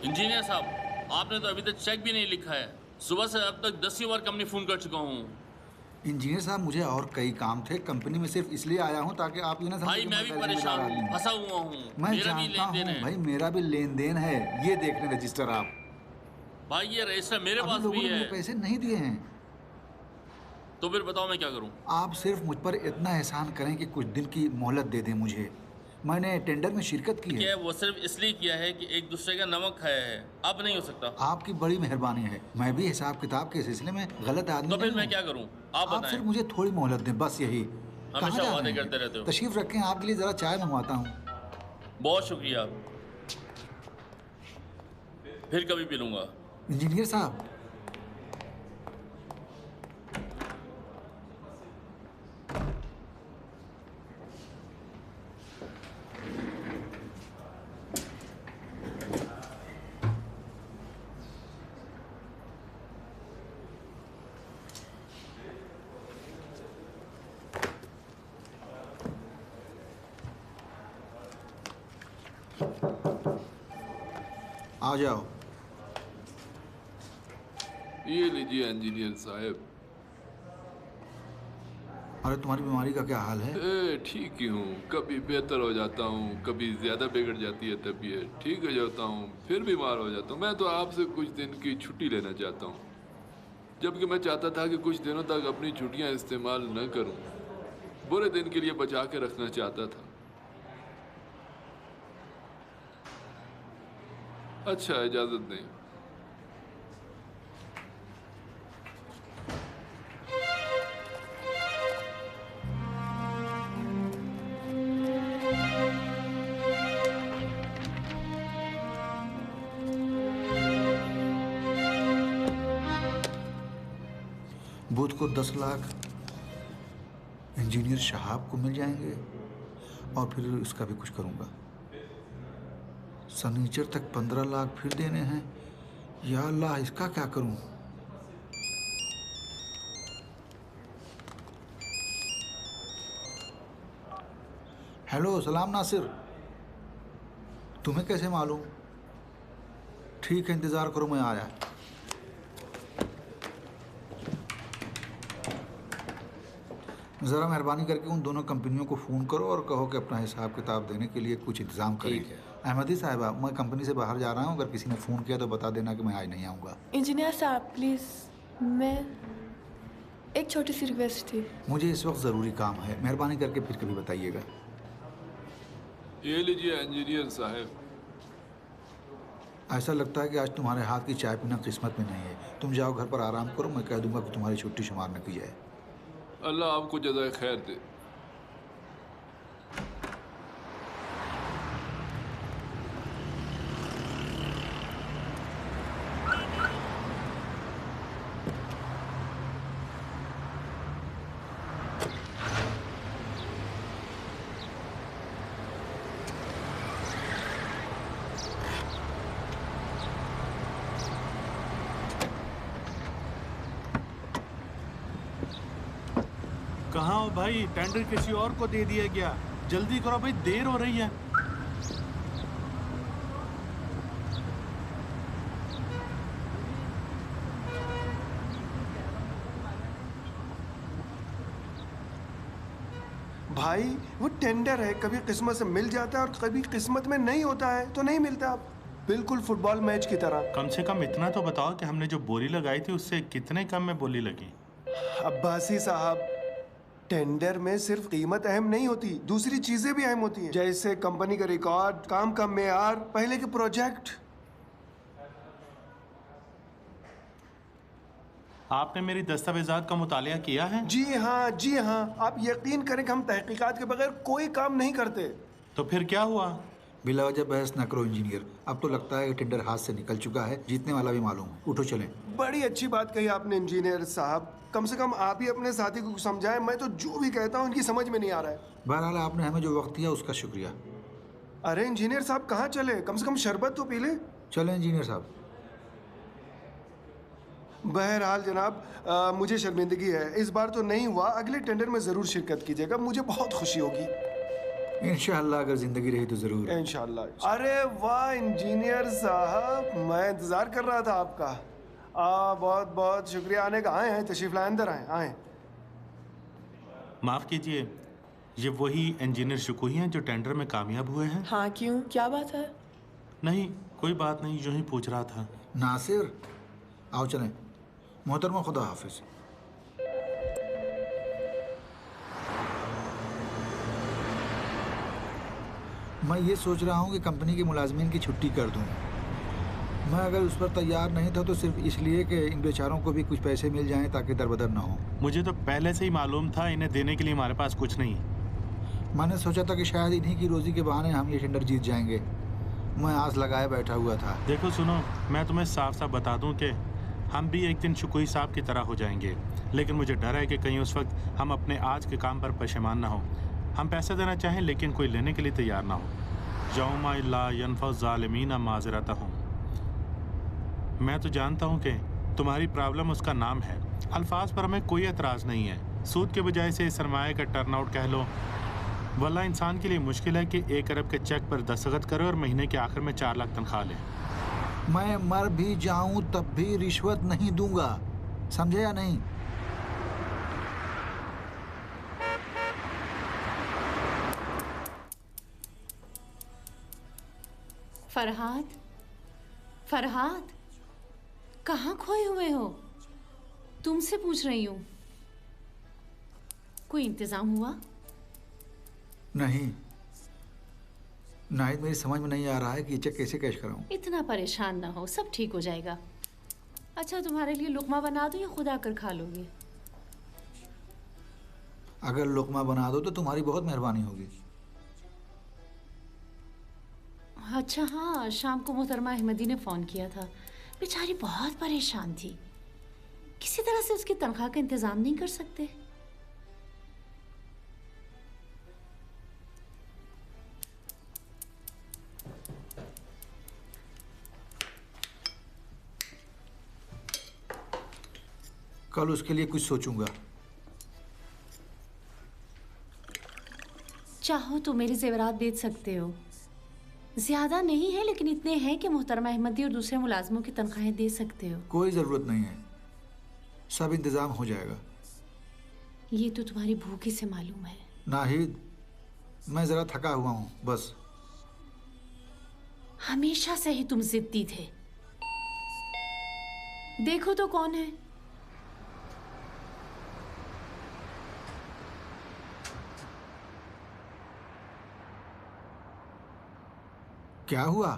Engineer साहब, आपने तो अभी तक चेक भी नहीं लिखा है। सुबह से अब तक 10 बार कंपनी फोन कर चुका हूँ। इंजीनियर साहब, मुझे और कई काम थे। कंपनी में सिर्फ इसलिए आया हूँ ताकि आप ये ना समझें भाई कि मैं मैं भी गैर जिम्मेदार परेशान आदमी हूँ, हूँ। फंसा हुआ हूँ। मैं मेरा भी जानता लेन देन हूँ है। भाई, मेरा भी लेन देन है। ये देख लें रजिस्टर आप। भाई ये रजिस्टर मेरे अभी पास लोगों भी ने है। मुझे पैसे नहीं दिए हैं। तो फिर बताओ मैं क्या करूँ? आप सिर्फ मुझ पर इतना एहसान करें कि कुछ दिन की मोहलत दे दें मुझे। मैंने टेंडर में शिरकत की है। क्या वो सिर्फ इसलिए किया है कि एक दूसरे का नमक खाया है? अब नहीं हो सकता। आपकी बड़ी मेहरबानी है। मैं भी हिसाब किताब के सिलसिले में गलत आदमी तो नहीं फिर मैं हूँ। क्या करूँ? आप आप बताएं। सिर्फ मुझे थोड़ी मोहलत दें, बस यही। कहाँ हमेशा जा रहे वादे हैं? करते रहते हो। तशरीफ रखें, आपके लिए जरा चाय मंगवाता हूँ। बहुत शुक्रिया, फिर कभी पी लूंगा। इंजीनियर साहब, आ जाओ। ये लीजिए इंजीनियर साहब। अरे, तुम्हारी बीमारी का क्या हाल है? ठीक ही हूँ। कभी बेहतर हो जाता हूँ, कभी ज्यादा बिगड़ जाती है तबीयत। ठीक हो जाता हूँ, फिर बीमार हो जाता हूँ। मैं तो आपसे कुछ दिन की छुट्टी लेना चाहता हूँ, जबकि मैं चाहता था कि कुछ दिनों तक अपनी छुट्टियाँ इस्तेमाल न करूँ। बुरे दिन के लिए बचा के रखना चाहता था। अच्छा, इजाजत दें। बुध को 10 लाख इंजीनियर शहाब को मिल जाएंगे और फिर इसका भी कुछ करूंगा। सनीचर तक 15 लाख फिर देने हैं। या अल्लाह, इसका क्या करूं? हेलो, सलाम नासिर। तुम्हें कैसे मालूम? ठीक है, इंतज़ार करो, मैं आया। ज़रा मेहरबानी करके उन दोनों कंपनियों को फ़ोन करो और कहो कि अपना हिसाब किताब देने के लिए कुछ इंतज़ाम करें। ठीक है। अहमदी साहिबा, मैं कंपनी से बाहर जा रहा हूँ। अगर किसी ने फ़ोन किया तो बता देना कि मैं आज नहीं आऊँगा। इंजीनियर साहब प्लीज़, मैं एक छोटी सी रिक्वेस्ट थी। मुझे इस वक्त ज़रूरी काम है, मेहरबानी करके फिर कभी बताइएगा। ये लीजिए इंजीनियर साहब। ऐसा लगता है कि आज तुम्हारे हाथ की चाय पीना किस्मत में नहीं है। तुम जाओ, घर पर आराम करो। मैं कह दूंगा कि तुम्हारी छुट्टी शुमार न की जाए। अल्लाह आपको जज़ाए खैर दे। कहाँ हो भाई? टेंडर किसी और को दे दिया गया। जल्दी करो भाई, देर हो रही है। भाई वो टेंडर है, कभी किस्मत से मिल जाता है और कभी किस्मत में नहीं होता है तो नहीं मिलता। बिल्कुल फुटबॉल मैच की तरह। कम से कम इतना तो बताओ कि हमने जो बोली लगाई थी उससे कितने कम में बोली लगी? अब्बासी साहब, टेंडर में सिर्फ कीमत अहम नहीं होती, दूसरी चीजें भी अहम होती हैं, जैसे कंपनी का रिकॉर्ड, काम का मेयार, पहले के प्रोजेक्ट। आपने मेरी दस्तावेजात का मुतालिया किया है? जी हाँ, जी हाँ, आप यकीन करें कि हम तहकीकात के बगैर कोई काम नहीं करते। तो फिर क्या हुआ? बिलावजह बहस न करो इंजीनियर। अब तो लगता है कि टेंडर हाथ से निकल चुका है। जीतने वाला भी मालूम। उठो चलें। बड़ी अच्छी बात कही आपने इंजीनियर साहब। कम से कम आप ही अपने साथी को समझाएं। मैं तो जो भी कहता हूँ इनकी समझ में नहीं आ रहा है। बहरहाल, आपने हमें जो वक्त दिया उसका शुक्रिया। अरे इंजीनियर साहब, कहाँ चले? कम से कम शरबत तो पी ले। चलें इंजीनियर साहब। बहरहाल जनाब, मुझे शर्मिंदगी है, इस बार तो नहीं हुआ। अगले टेंडर में ज़रूर शिरकत कीजिएगा, मुझे बहुत खुशी होगी। इंशाअल्लाह अगर जिंदगी रही तो जरूर। इंशाल्लाह। अरे वाह इंजीनियर साहब, मैं इंतजार कर रहा था आपका। बहुत बहुत शुक्रिया आने का। आए हैं, तशरीफ लाए, अंदर आए आए। माफ़ कीजिए, ये वही इंजीनियर शुकूही हैं जो टेंडर में कामयाब हुए हैं? हाँ क्यों, क्या बात है? नहीं, कोई बात नहीं, यूं ही पूछ रहा था। नासिर आओ चलें। मोहतरमा खुदा हाफिज। मैं ये सोच रहा हूँ कि कंपनी के मुलाजमीन की छुट्टी कर दूँ। मैं अगर उस पर तैयार नहीं था तो सिर्फ इसलिए कि इन बेचारों को भी कुछ पैसे मिल जाएं ताकि दरबदर ना हो। मुझे तो पहले से ही मालूम था इन्हें देने के लिए हमारे पास कुछ नहीं। मैंने सोचा था कि शायद इन्हीं की रोज़ी के बहाने हम ये टेंडर जीत जाएंगे। मैं आस लगाए बैठा हुआ था। देखो सुनो, मैं तुम्हें साफ साफ बता दूं कि हम भी एक दिन शुकूही साहब की तरह हो जाएंगे, लेकिन मुझे डर है कि कहीं उस वक्त हम अपने आज के काम पर पशेमान ना हो। हम पैसे देना चाहें लेकिन कोई लेने के लिए तैयार ना हो। यौमा ला यनफ़उ ज़ालिमीना माज़रतहुम। मैं तो जानता हूँ कि तुम्हारी प्रॉब्लम उसका नाम है। अल्फाज पर हमें कोई एतराज़ नहीं है। सूद के बजाय से सरमाए का टर्नआउट कह लो। वल्ला इंसान के लिए मुश्किल है कि 1 अरब के चेक पर दस्तखत करे और महीने के आखिर में 4 लाख तनख्वाह ले। मैं मर भी जाऊं तब भी रिश्वत नहीं दूंगा, समझे या नहीं? फरहाद, फरहाद, कहाँ खोए हुए हो? तुमसे पूछ रही हूँ। कोई इंतजाम हुआ? नहीं नाहिद, मेरी समझ में नहीं आ रहा है कि ये चेक कैसे कैश कराऊं। इतना परेशान ना हो, सब ठीक हो जाएगा। अच्छा, तुम्हारे लिए लुकमा बना दूँ या खुद आकर खा लोगे? अगर लुकमा बना दो तो तुम्हारी बहुत मेहरबानी होगी। अच्छा हाँ, शाम को मोहतरमा अहमदी ने फ़ोन किया था। बेचारी बहुत परेशान थी। किसी तरह से उसकी तनख्वाह का इंतज़ाम नहीं कर सकते? कल उसके लिए कुछ सोचूंगा। चाहो तो मेरे जेवरात बेच सकते हो। ज़्यादा नहीं है लेकिन इतने हैं कि मोहतरमा अहमदी और दूसरे मुलाजमों की तनख्वाहें दे सकते हो। कोई ज़रूरत नहीं है, सब इंतज़ाम हो जाएगा। ये तो तुम्हारी भूख ही से मालूम है। नाहिद, मैं ज़रा थका हुआ हूँ बस। हमेशा से ही तुम जिद्दी थे। देखो तो कौन है। क्या हुआ?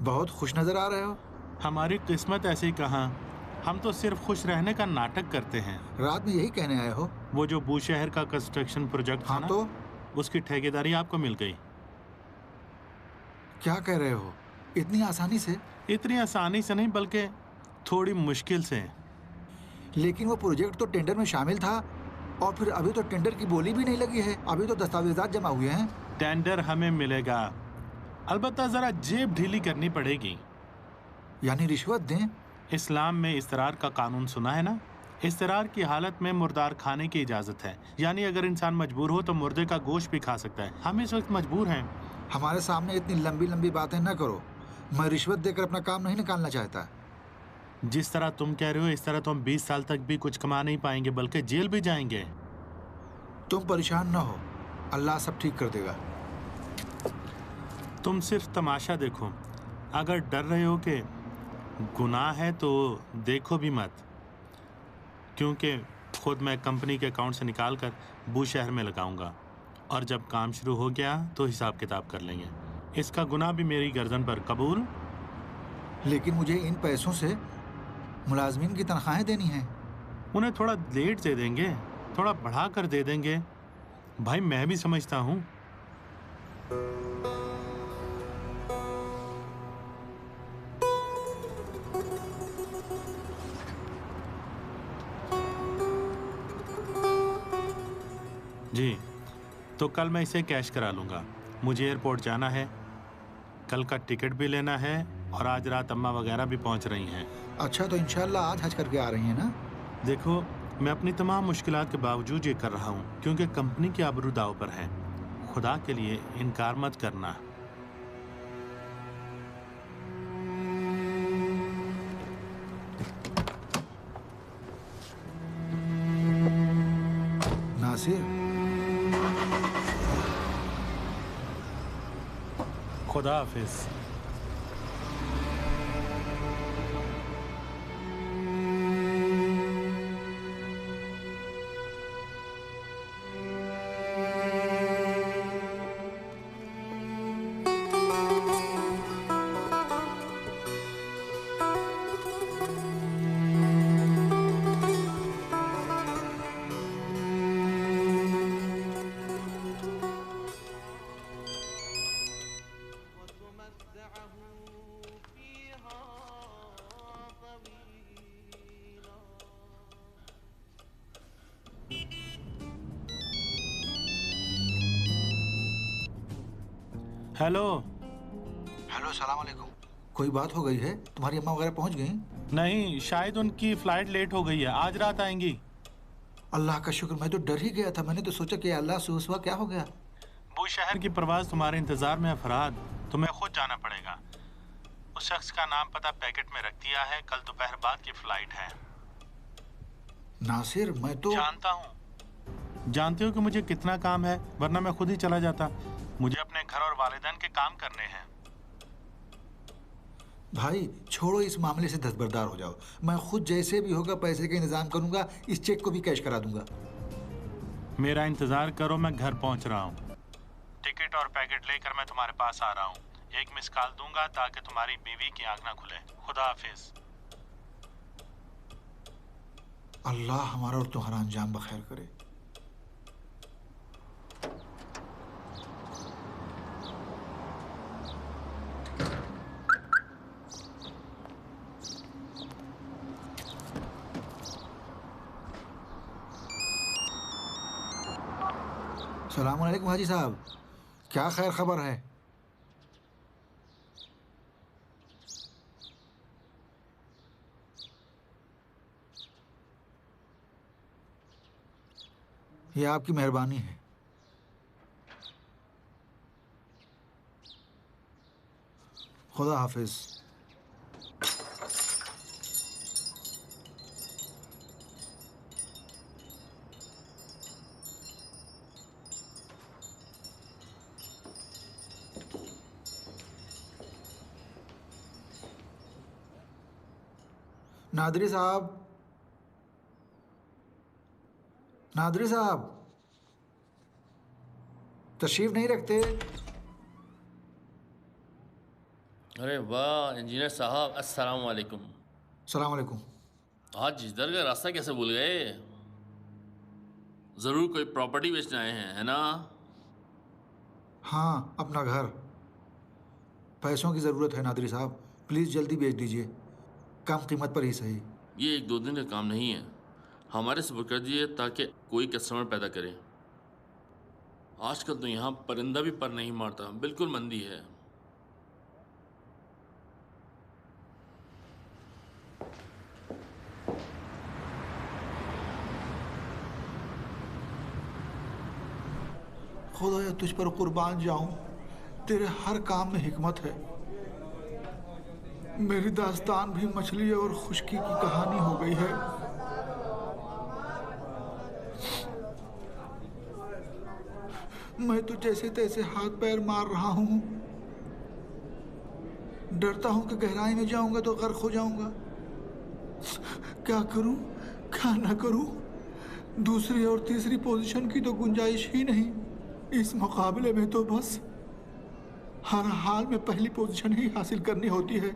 बहुत खुश नज़र आ रहे हो। हमारी किस्मत ऐसी कहाँ, हम तो सिर्फ खुश रहने का नाटक करते हैं। रात में यही कहने आए हो? वो जो बूशहर का कंस्ट्रक्शन प्रोजेक्ट था हाँ ना, तो उसकी ठेकेदारी आपको मिल गई। क्या कह रहे हो? इतनी आसानी से? इतनी आसानी से नहीं बल्कि थोड़ी मुश्किल से। लेकिन वो प्रोजेक्ट तो टेंडर में शामिल था और फिर अभी तो टेंडर की बोली भी नहीं लगी है। अभी तो दस्तावेजात जमा हुए हैं। टेंडर हमें मिलेगा, अलबत्ता ज़रा जेब ढीली करनी पड़ेगी। यानी रिश्वत दें? इस्लाम में इस्तरार का कानून सुना है ना? इस्तरार की हालत में मुर्दार खाने की इजाज़त है। यानी अगर इंसान मजबूर हो तो मुर्दे का गोश्त भी खा सकता है। हम इस वक्त मजबूर हैं। हमारे सामने इतनी लंबी लंबी बातें न करो। मैं रिश्वत देकर अपना काम नहीं निकालना चाहता। जिस तरह तुम कह रहे हो इस तरह तो हम 20 साल तक भी कुछ कमा नहीं पाएंगे बल्कि जेल भी जाएंगे। तुम परेशान न हो, अल्लाह सब ठीक कर देगा। तुम सिर्फ तमाशा देखो। अगर डर रहे हो कि गुनाह है तो देखो भी मत, क्योंकि खुद मैं कंपनी के अकाउंट से निकाल कर बूशहर में लगाऊंगा और जब काम शुरू हो गया तो हिसाब किताब कर लेंगे। इसका गुनाह भी मेरी गर्दन पर। कबूल? लेकिन मुझे इन पैसों से मुलाजमीन की तनख्वाहें देनी हैं। उन्हें थोड़ा लेट दे देंगे, थोड़ा बढ़ा कर दे देंगे। भाई मैं भी समझता हूँ। जी, तो कल मैं इसे कैश करा लूँगा। मुझे एयरपोर्ट जाना है, कल का टिकट भी लेना है और आज रात अम्मा वगैरह भी पहुँच रही हैं। अच्छा, तो इंशाल्लाह आज हज करके आ रही हैं ना? देखो, मैं अपनी तमाम मुश्किलात के बावजूद ये कर रहा हूँ क्योंकि कंपनी की आबरू दाव पर है। खुदा के लिए इनकार मत करना। नासिर, खुदा हाफिज। हेलो। हेलो, सलाम अलैकुम। कोई बात हो गई है? तुम्हारी अम्मा वगैरह पहुंच गई? नहीं, शायद उनकी फ्लाइट लेट हो गई है, आज रात आएंगी। अल्लाह का शुक्र, मैं तो डर ही गया था। मैंने तो सोचा कि अल्लाह से उस वक्त क्या हो गया। वो शहर की परवाज तुम्हारे इंतजार में है फरहाद, तुम्हें खुद जाना पड़ेगा। उस शख्स का नाम पता पैकेट में रख दिया है, कल दोपहर बाद की फ्लाइट है। नासिर, मैं तो जानता हूँ, जानते हो कि मुझे कितना काम है, वरना मैं खुद ही चला जाता। मुझे अपने घर और वालिदैन के काम करने हैं। भाई छोड़ो, इस मामले से दस्तबरदार हो जाओ। मैं खुद जैसे भी होगा पैसे का इंतजाम करूंगा, इस चेक को भी कैश करा दूंगा। मेरा इंतजार करो, मैं घर पहुंच रहा हूँ। टिकट और पैकेट लेकर मैं तुम्हारे पास आ रहा हूँ। एक मिस कॉल दूंगा ताकि तुम्हारी बीवी की आंख ना खुले। खुदा हाफिज। अल्लाह हमारा और तुम्हारा अंजाम बखैर करे। सलाम अलैकुम हाजी साहब, क्या खैर खबर है? ये आपकी मेहरबानी है। खुदा हाफिज। नादरी साहब, नादरी साहब, तशरीफ नहीं रखते? अरे वाह इंजीनियर साहब, अस्सलाम वालेकुम। सलाम अलैकुम। आज इधर का रास्ता कैसे भूल गए? ज़रूर कोई प्रॉपर्टी बेचने आए हैं, है ना? हाँ, अपना घर। पैसों की ज़रूरत है नादरी साहब, प्लीज़ जल्दी बेच दीजिए, कम कीमत पर ही सही। ये एक दो दिन का काम नहीं है, हमारे सुपुर्द कर दीजिए ताकि कोई कस्टमर पैदा करे। आजकल तो यहाँ परिंदा भी पर नहीं मारता, बिल्कुल मंदी है। खुदाया तुझ पर कुर्बान जाऊं, तेरे हर काम में हिकमत है। मेरी दास्तान भी मछली और खुशकी की कहानी हो गई है। मैं तो जैसे तैसे हाथ पैर मार रहा हूं। डरता हूं कि गहराई में जाऊंगा तो गर्क हो जाऊंगा। क्या करूं, क्या ना करूं? दूसरी और तीसरी पोजीशन की तो गुंजाइश ही नहीं। इस मुकाबले में तो बस हर हाल में पहली पोजीशन ही हासिल करनी होती है।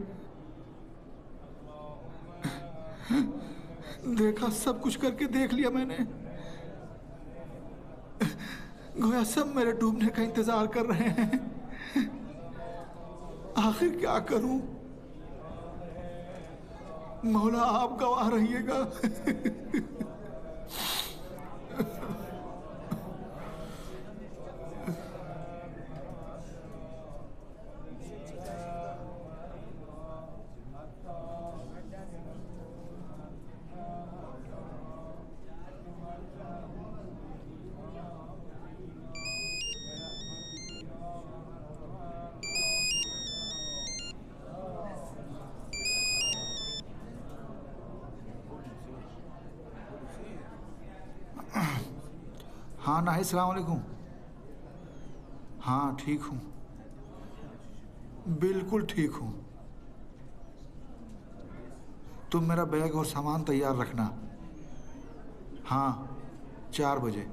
देखा, सब कुछ करके देख लिया मैंने। गोया सब मेरे डूबने का इंतजार कर रहे हैं। आखिर क्या करूं? मौला आप गवाह रहिएगा। हाँ नाहिद, सलाम अलैकुम। हाँ ठीक हूँ, बिल्कुल ठीक हूँ। तुम मेरा बैग और सामान तैयार रखना। हाँ 4 बजे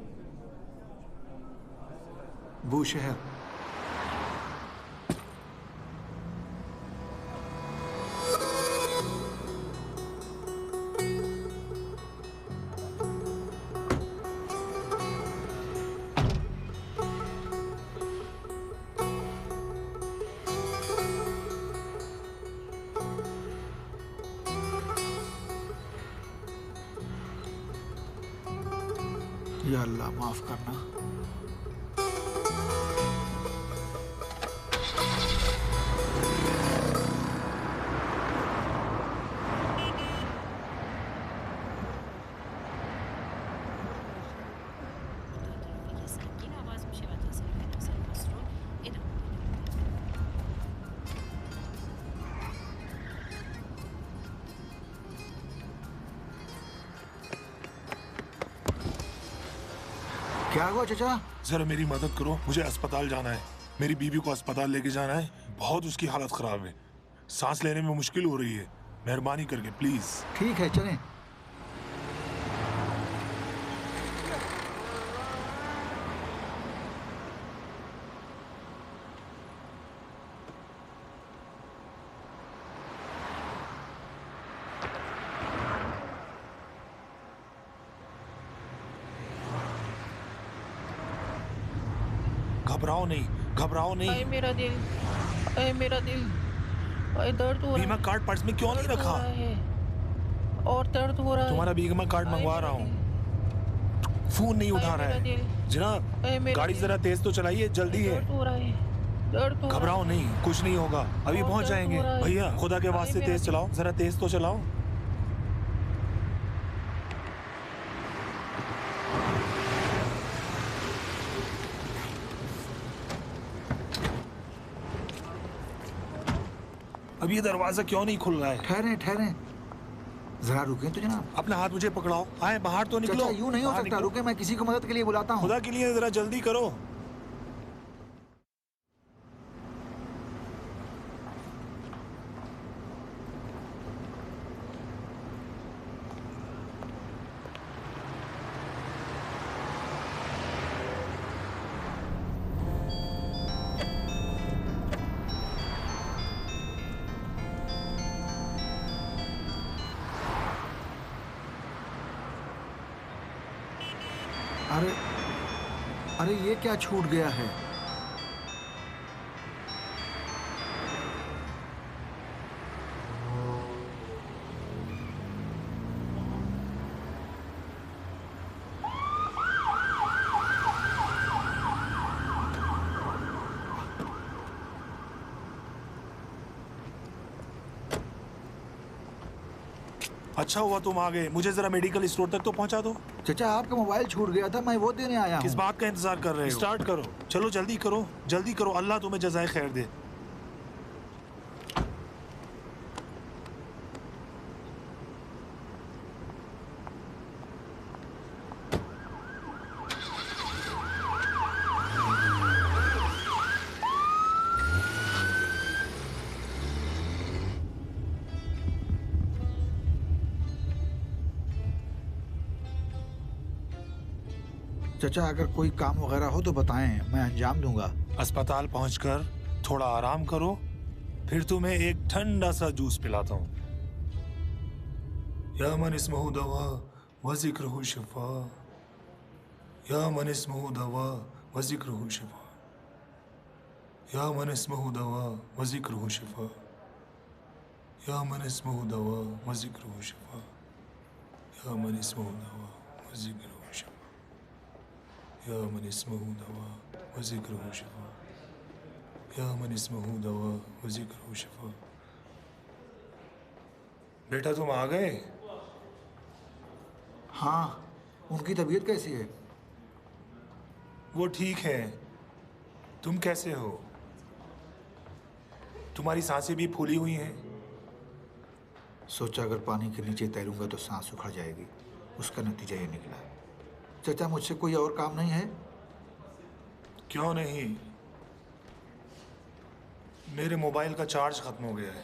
बूशहर। या अल्लाह माफ करना। क्या हुआ चाचा? जरा मेरी मदद करो, मुझे अस्पताल जाना है। मेरी बीवी को अस्पताल लेके जाना है, बहुत उसकी हालत खराब है, सांस लेने में मुश्किल हो रही है। मेहरबानी करके प्लीज। ठीक है चलें। घबराओ नहीं, घबराओ नहीं। अरे मेरा दिल, अरे मेरा दिल, अरे दर्द हो रहा बीमा कार्ड पर्स में क्यों नहीं रखा? है और दर्द हो रहा है। तुम्हारा बीमा कार्ड मंगवा रहा हूँ। फोन नहीं उठा रहा है। जनाब गाड़ी जरा तेज तो चलाइए, जल्दी है। दर्द हो रहा है, दर्द हो रहा है। घबराओ नहीं, कुछ नहीं होगा, अभी और पहुंच दर्द जाएंगे। हो रहा है। भैया खुदा के वास्ते मेरा तेज चलाओ, जरा तेज तो चलाओ। अब ये दरवाजा क्यों नहीं खुल रहा है? ठहरें ठहरें, जरा रुकें तो जनाब। अपना हाथ मुझे पकड़ाओ, आए बाहर तो निकलो। चाचा यूं नहीं हो बाहर सकता, निकलो। रुके, मैं किसी को मदद के लिए बुलाता हूँ। खुदा के लिए जरा जल्दी करो। अरे अरे ये क्या छूट गया है? अच्छा हुआ तुम आ गए, मुझे जरा मेडिकल स्टोर तक तो पहुंचा दो। चाचा आपका मोबाइल छूट गया था, मैं वो देने आया किस हूँ। बात का इंतजार कर रहे हो? स्टार्ट करो, चलो जल्दी करो, जल्दी करो, अल्लाह तुम्हें जज़ाए खैर दे। चाचा अगर कोई काम वगैरह हो तो बताएं, मैं अंजाम दूंगा। अस्पताल पहुंचकर थोड़ा आराम करो, फिर तुम्हें एक ठंडा सा जूस पिलाता हूँ। या मन इस्महु दवा व ज़िक्रुहु शिफा, या मन इस्महु दवा व ज़िक्रुहु शिफा, या मन इस्महु दवा व ज़िक्रुहु शिफा, या मन इस्महु दवा व ज़िक्रुहु शिफा, या मन इस्महु दवा व ज़िक्रुहु शिफा, या मन इस्महु दवा व ज़िक्रुहु शिफा, या मन इस्महु दवा व ज़िक्रुहु शिफा। बेटा तुम आ गए? हाँ, उनकी तबीयत कैसी है? वो ठीक है, तुम कैसे हो? तुम्हारी सांसें भी फूली हुई हैं। सोचा अगर पानी के नीचे तैरूंगा तो सांस सुखा जाएगी, उसका नतीजा ये निकला। चाचा मुझसे कोई और काम नहीं है? क्यों नहीं, मेरे मोबाइल का चार्ज खत्म हो गया है।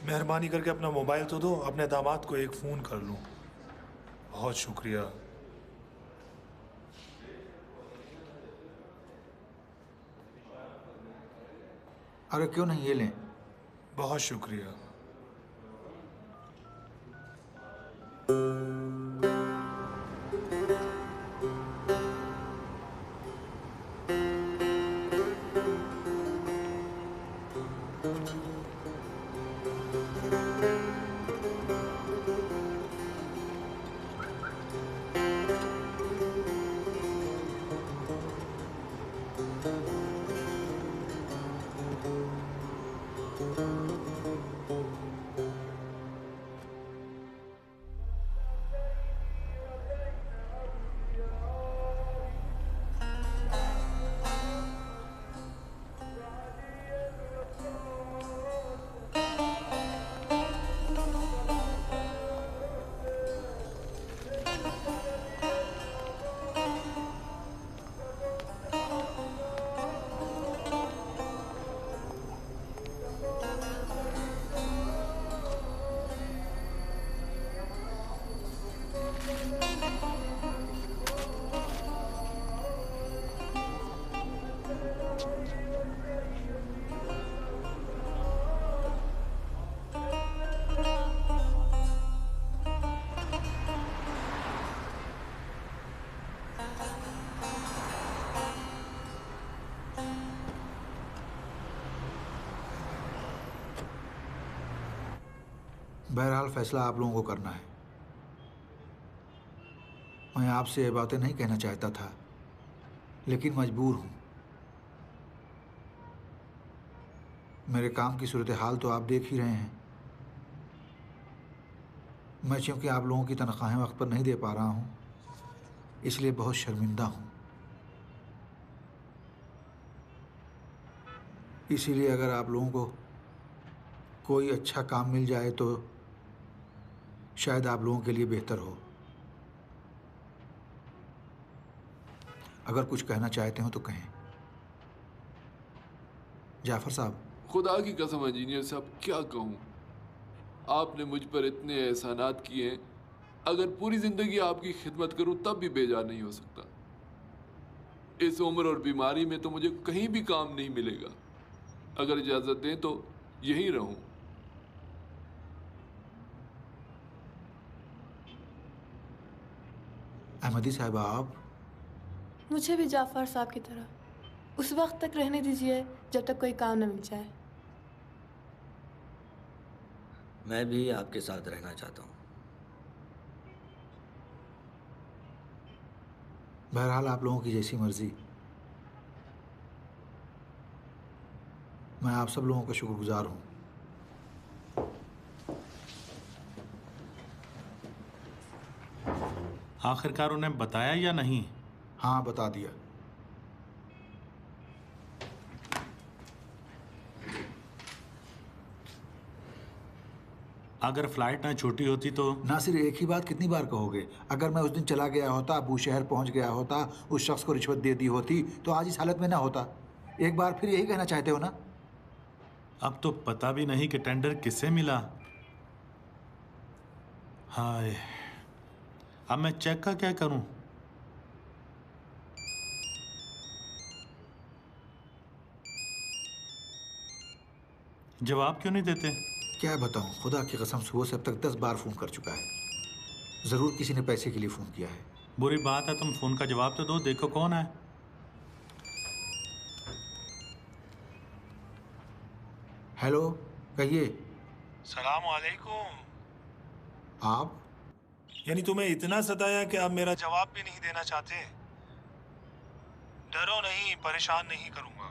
मेहरबानी करके अपना मोबाइल तो दो, अपने दामाद को एक फ़ोन कर लूँ। बहुत शुक्रिया। अरे क्यों नहीं, ये लें। बहुत शुक्रिया। बहरहाल फैसला आप लोगों को करना है। मैं आपसे ये बातें नहीं कहना चाहता था, लेकिन मजबूर हूं। मेरे काम की सूरत हाल तो आप देख ही रहे हैं। मैं चूंकि आप लोगों की तनख्वाहें वक्त पर नहीं दे पा रहा हूं, इसलिए बहुत शर्मिंदा हूं। इसीलिए अगर आप लोगों को कोई अच्छा काम मिल जाए तो शायद आप लोगों के लिए बेहतर हो। अगर कुछ कहना चाहते हो तो कहें। जाफर साहब। खुदा की कसम इंजीनियर साहब, क्या कहूँ, आपने मुझ पर इतने एहसानात किए हैं, अगर पूरी ज़िंदगी आपकी खिदमत करूँ तब भी बेजार नहीं हो सकता। इस उम्र और बीमारी में तो मुझे कहीं भी काम नहीं मिलेगा। अगर इजाज़त दें तो यहीं रहूँ। अहमदी साहिबा, आप? मुझे भी जाफर साहब की तरह उस वक्त तक रहने दीजिए जब तक कोई काम न मिल जाए। मैं भी आपके साथ रहना चाहता हूँ। बहरहाल आप लोगों की जैसी मर्जी। मैं आप सब लोगों का शुक्रगुजार हूँ। आखिरकार उन्हें बताया या नहीं? हाँ, बता दिया। अगर फ्लाइट ना छूटी होती तो? ना सिर्फ एक ही बात कितनी बार कहोगे? अगर मैं उस दिन चला गया होता, अबू शहर पहुंच गया होता, उस शख्स को रिश्वत दे दी होती तो आज इस हालत में ना होता। एक बार फिर यही कहना चाहते हो ना? अब तो पता भी नहीं कि टेंडर किससे मिला। हाय, अब मैं चेक का क्या करूं? जवाब क्यों नहीं देते? क्या बताऊं, खुदा की कसम सुबह से अब तक 10 बार फ़ोन कर चुका है। ज़रूर किसी ने पैसे के लिए फ़ोन किया है। बुरी बात है, तुम फ़ोन का जवाब तो दो, देखो कौन है। हेलो, कहिए। सलाम वालेकुम। आप? यानी तुम्हें इतना सताया कि आप मेरा जवाब भी नहीं देना चाहते? डरो नहीं, परेशान नहीं करूंगा।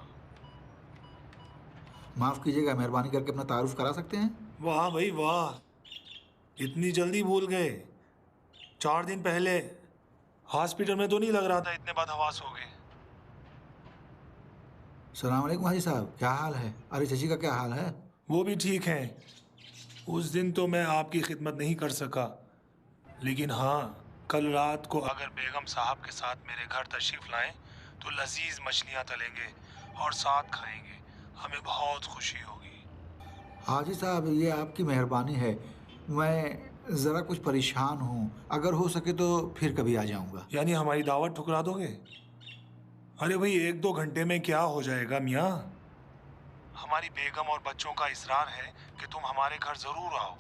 माफ़ कीजिएगा, मेहरबानी करके अपना तारुफ करा सकते हैं? वाह भाई वाह, इतनी जल्दी भूल गए। 4 दिन पहले हॉस्पिटल में तो नहीं लग रहा था इतने बदहवास हो गए। सलाम अलैकुम हाजी साहब, क्या हाल है? अरे चची का क्या हाल है? वो भी ठीक है। उस दिन तो मैं आपकी खिदमत नहीं कर सका, लेकिन हाँ, कल रात को अगर बेगम साहब के साथ मेरे घर तशरीफ लाएं तो लजीज मछलियाँ तलेंगे और साथ खाएंगे। हमें बहुत खुशी होगी। हाजी साहब, ये आपकी मेहरबानी है। मैं ज़रा कुछ परेशान हूँ, अगर हो सके तो फिर कभी आ जाऊँगा। यानी हमारी दावत ठुकरा दोगे? अरे भाई 1-2 घंटे में क्या हो जाएगा मियाँ। हमारी बेगम और बच्चों का इसरार है कि तुम हमारे घर ज़रूर आओ।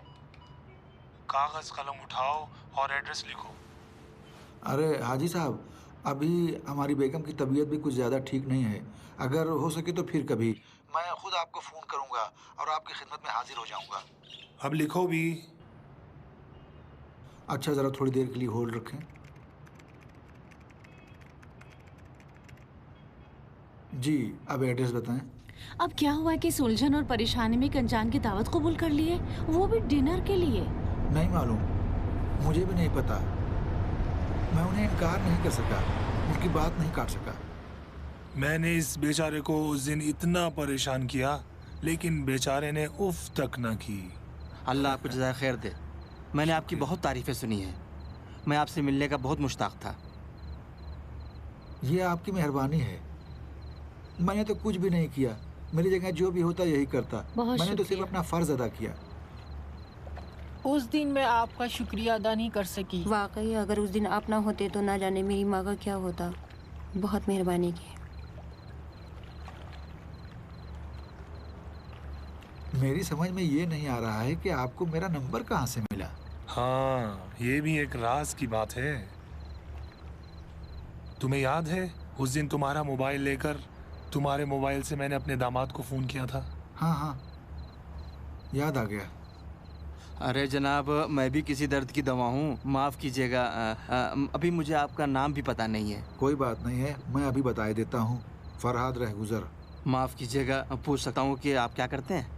कागज़ कलम उठाओ और एड्रेस लिखो। अरे हाजी साहब, अभी हमारी बेगम की तबीयत भी कुछ ज़्यादा ठीक नहीं है। अगर हो सके तो फिर कभी मैं खुद आपको फ़ोन करूँगा और आपकी खिदमत में हाजिर हो जाऊँगा। अब लिखो भी। अच्छा, ज़रा थोड़ी देर के लिए होल्ड रखें। जी, अब एड्रेस बताएं। अब क्या हुआ कि सुलझन और परेशानी में एक अनजान की दावत कबूल कर ली है, वो भी डिनर के लिए। नहीं मालूम, मुझे भी नहीं पता। मैं उन्हें इनकार नहीं कर सका, उनकी बात नहीं काट सका। मैंने इस बेचारे को उस दिन इतना परेशान किया, लेकिन बेचारे ने उफ तक न की। अल्लाह आपको जज़ाए खैर दे। मैंने आपकी बहुत तारीफ़ें सुनी हैं। मैं आपसे मिलने का बहुत मुश्ताक था। ये आपकी मेहरबानी है। मैंने तो कुछ भी नहीं किया, मेरी जगह जो भी होता यही करता। मैंने तो सिर्फ अपना फ़र्ज़ अदा किया। उस दिन मैं आपका शुक्रिया अदा नहीं कर सकी। वाकई अगर उस दिन आप ना होते तो ना जाने मेरी माँ का क्या होता। बहुत मेहरबानी की। मेरी समझ में ये नहीं आ रहा है कि आपको मेरा नंबर कहाँ से मिला। हाँ, ये भी एक राज की बात है। तुम्हें याद है उस दिन तुम्हारा मोबाइल लेकर तुम्हारे मोबाइल से मैंने अपने दामाद को फ़ोन किया था? हाँ हाँ, याद आ गया। अरे जनाब, मैं भी किसी दर्द की दवा हूँ, माफ़ कीजिएगा। अभी मुझे आपका नाम भी पता नहीं है। कोई बात नहीं है, मैं अभी बता देता हूँ। फरहाद रहगुजर। माफ़ कीजिएगा, पूछ सकता हूँ कि आप क्या करते हैं?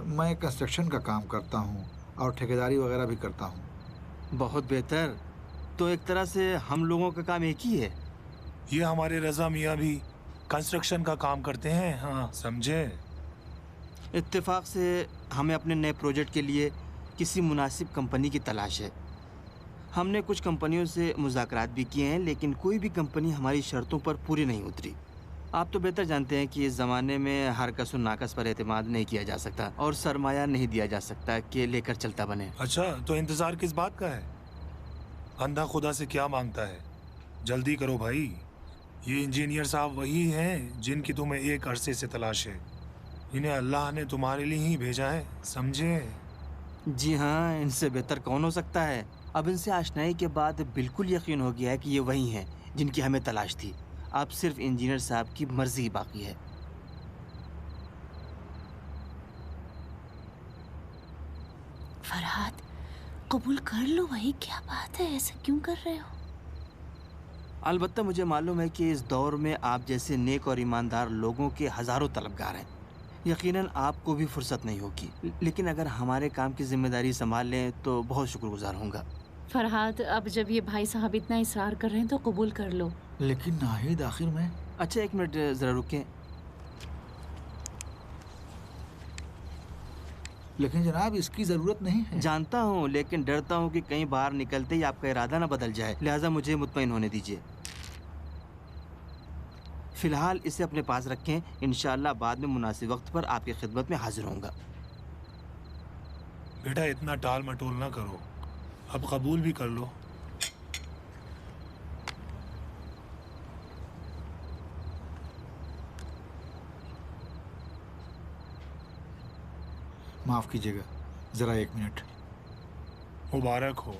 मैं कंस्ट्रक्शन का काम करता हूँ और ठेकेदारी वगैरह भी करता हूँ। बहुत बेहतर। तो एक तरह से हम लोगों का काम एक ही है। ये हमारे रज़ा मियाँ भी कंस्ट्रक्शन का काम करते हैं। हाँ, समझे। इत्तेफाक से हमें अपने नए प्रोजेक्ट के लिए किसी मुनासिब कंपनी की तलाश है। हमने कुछ कंपनियों से मुज़ाकरात भी किए हैं, लेकिन कोई भी कंपनी हमारी शर्तों पर पूरी नहीं उतरी। आप तो बेहतर जानते हैं कि इस ज़माने में हर कस और नाकस पर एतमाद नहीं किया जा सकता और सरमाया नहीं दिया जा सकता कि लेकर चलता बने। अच्छा, तो इंतज़ार किस बात का है? अंधा खुदा से क्या मांगता है? जल्दी करो भाई। ये इंजीनियर साहब वही हैं जिनकी तुम्हें एक अरसे से तलाश है। इन्हें अल्लाह ने तुम्हारे लिए ही भेजा है, समझे? जी हाँ, इनसे बेहतर कौन हो सकता है। अब इनसे आशनाई के बाद बिल्कुल यकीन हो गया है कि ये वही हैं जिनकी हमें तलाश थी। अब सिर्फ इंजीनियर साहब की मर्जी ही बाकी है। फरहाद, कबूल कर लो भाई, क्या बात है, ऐसा क्यों कर रहे हो? अलबत्ता मुझे मालूम है कि इस दौर में आप जैसे नेक और ईमानदार लोगों के हज़ारों तलबगार हैं। यकीनन आपको भी फुर्सत नहीं होगी, लेकिन अगर हमारे काम की जिम्मेदारी संभाल लें तो बहुत शुक्रगुजार होऊंगा। फरहाद, अब जब ये भाई साहब इतना इसरार कर रहे हैं तो कबूल कर लो। लेकिन नाहिद, आखिर में। अच्छा, एक मिनट ज़रा रुकें। लेकिन जनाब, इसकी ज़रूरत नहीं है। जानता हूँ, लेकिन डरता हूँ कि कहीं बाहर निकलते ही आपका इरादा ना बदल जाए, लिहाजा मुझे मुतमईन होने दीजिए। फ़िलहाल इसे अपने पास रखें, इंशाअल्लाह बाद में मुनासिब वक्त पर आपकी खिदमत में हाजिर होऊंगा। बेटा, इतना टाल मटोल ना करो, अब कबूल भी कर लो। माफ़ कीजिएगा, ज़रा 1 मिनट। मुबारक हो।